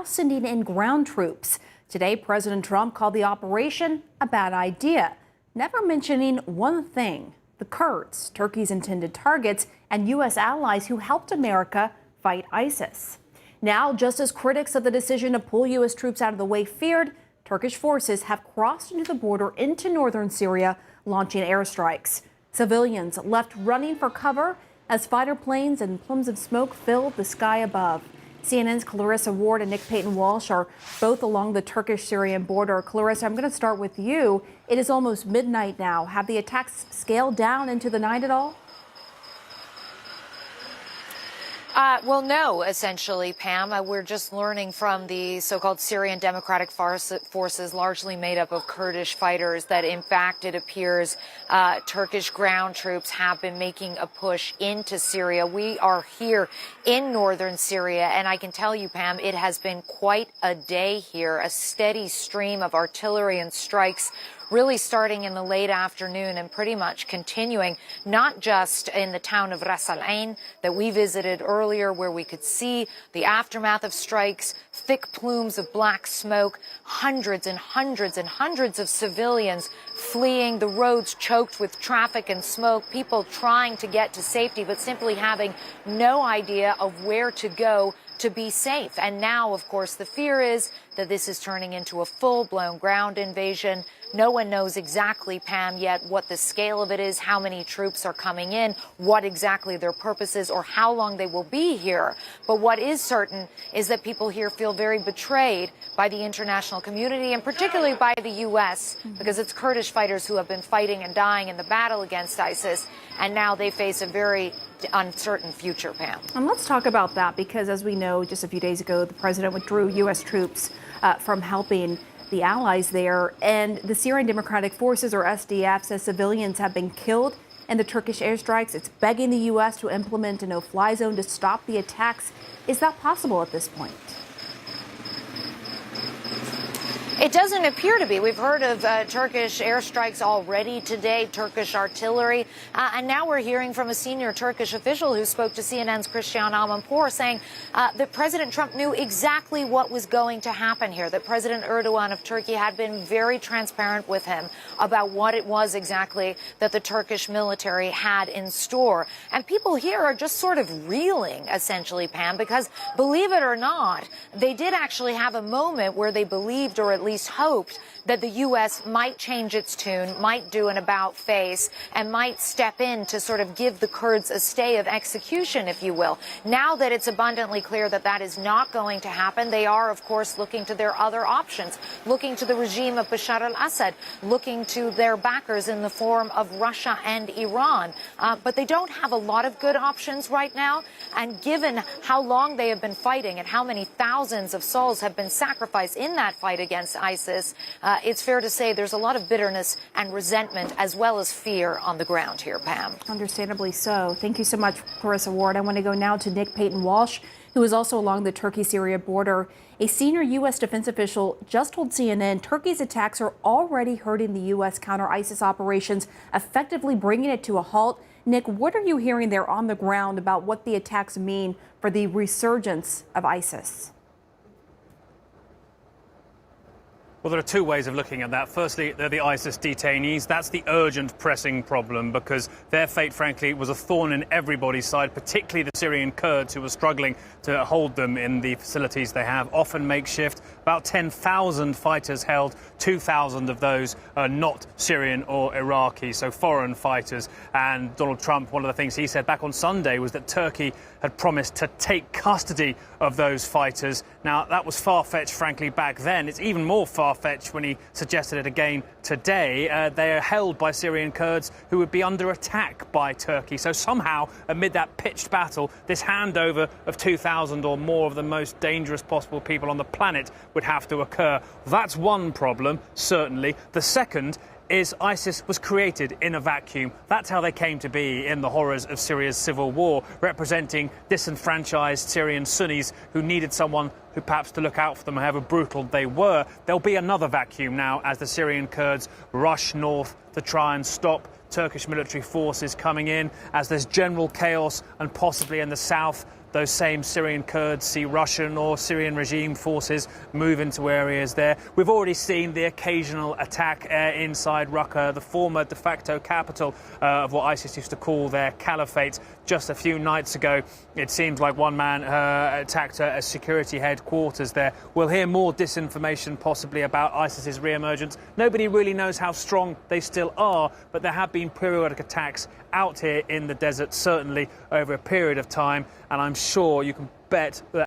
sending in ground troops. Today, President Trump called the operation a bad idea, never mentioning one thing: the Kurds, Turkey's intended targets, and U.S. allies who helped America fight ISIS. Now, just as critics of the decision to pull U.S. troops out of the way feared, Turkish forces have crossed into the border into northern Syria, launching airstrikes. Civilians left running for cover as fighter planes and plumes of smoke filled the sky above. CNN's Clarissa and Nick Paton Walsh are both along the Turkish-Syrian border. Clarissa, I'm going to start with you. It is almost midnight now. Have the attacks scaled down into the night at all? Well, no, essentially, Pam. We're just learning from the so-called Syrian Democratic Forces, largely made up of Kurdish fighters, that in fact it appears Turkish ground troops have been making a push into Syria. We are here in northern Syria, and I can tell you, Pam, it has been quite a day here, a steady stream of artillery and strikes, really starting in the late afternoon and pretty much continuing, not just in the town of Ras Al Ain that we visited earlier, where we could see the aftermath of strikes, thick plumes of black smoke, hundreds and hundreds and hundreds of civilians fleeing, the roads choked with traffic and smoke, people trying to get to safety but simply having no idea of where to go to be safe. And now, of course, the fear is that this is turning into a full-blown ground invasion. No one knows exactly, Pam, yet what the scale of it is, how many troops are coming in, what exactly their purpose is, or how long they will be here. But what is certain is that people here feel very betrayed by the international community, and particularly by the U.S., because it's Kurdish fighters who have been fighting and dying in the battle against ISIS, and now they face a very uncertain future, Pam. And let's talk about that, because as we know, just a few days ago, the president withdrew U.S. troops from helping the allies there, and the Syrian Democratic Forces, or SDF, says civilians have been killed in the Turkish airstrikes. It's begging the U.S. to implement a no-fly zone to stop the attacks. Is that possible at this point? It doesn't appear to be. We've heard of Turkish airstrikes already today, Turkish artillery, and now we're hearing from a senior Turkish official who spoke to CNN's Christian Amanpour saying that President Trump knew exactly what was going to happen here, that President Erdogan of Turkey had been very transparent with him about what it was exactly that the Turkish military had in store. And people here are just sort of reeling, essentially, Pam, because believe it or not, they did actually have a moment where they believed, or at least hoped, that the U.S. might change its tune, might do an about-face, and might step in to sort of give the Kurds a stay of execution, if you will. Now that it's abundantly clear that that is not going to happen, they are, of course, looking to their other options, looking to the regime of Bashar al-Assad, looking to their backers in the form of Russia and Iran. But they don't have a lot of good options right now, and given how long they have been fighting and how many thousands of souls have been sacrificed in that fight against ISIS, it's fair to say there's a lot of bitterness and resentment as well as fear on the ground here, Pam. Understandably so. Thank you so much, Clarissa Ward. I want to go now to Nick Paton Walsh, who is also along the Turkey-Syria border. A senior U.S. defense official just told CNN Turkey's attacks are already hurting the U.S. counter-ISIS operations, effectively bringing it to a halt. Nick, what are you hearing there on the ground about what the attacks mean for the resurgence of ISIS? Well, there are two ways of looking at that. Firstly, they're the ISIS detainees. That's the urgent, pressing problem, because their fate, frankly, was a thorn in everybody's side, particularly the Syrian Kurds, who were struggling to hold them in the facilities they have, often makeshift. About 10,000 fighters held, 2,000 of those are not Syrian or Iraqi, so foreign fighters. And Donald Trump, one of the things he said back on Sunday was that Turkey had promised to take custody of those fighters. Now, that was far-fetched, frankly, back then. It's even more far-fetched when he suggested it again today. They are held by Syrian Kurds who would be under attack by Turkey. So somehow, amid that pitched battle, this handover of 2,000 or more of the most dangerous possible people on the planet would have to occur. That's one problem, certainly. The second is ISIS was created in a vacuum. That's how they came to be in the horrors of Syria's civil war, representing disenfranchised Syrian Sunnis who needed someone who perhaps to look out for them, however brutal they were. There'll be another vacuum now as the Syrian Kurds rush north to try and stop Turkish military forces coming in, as there's general chaos and possibly in the south those same Syrian Kurds see Russian or Syrian regime forces move into areas there. We've already seen the occasional attack inside Raqqa, the former de facto capital of what ISIS used to call their caliphate. Just a few nights ago, it seems like one man attacked a security headquarters there. We'll hear more disinformation possibly about ISIS's re-emergence. Nobody really knows how strong they still are, but there have been periodic attacks out here in the desert, certainly over a period of time, and I'm sure you can bet that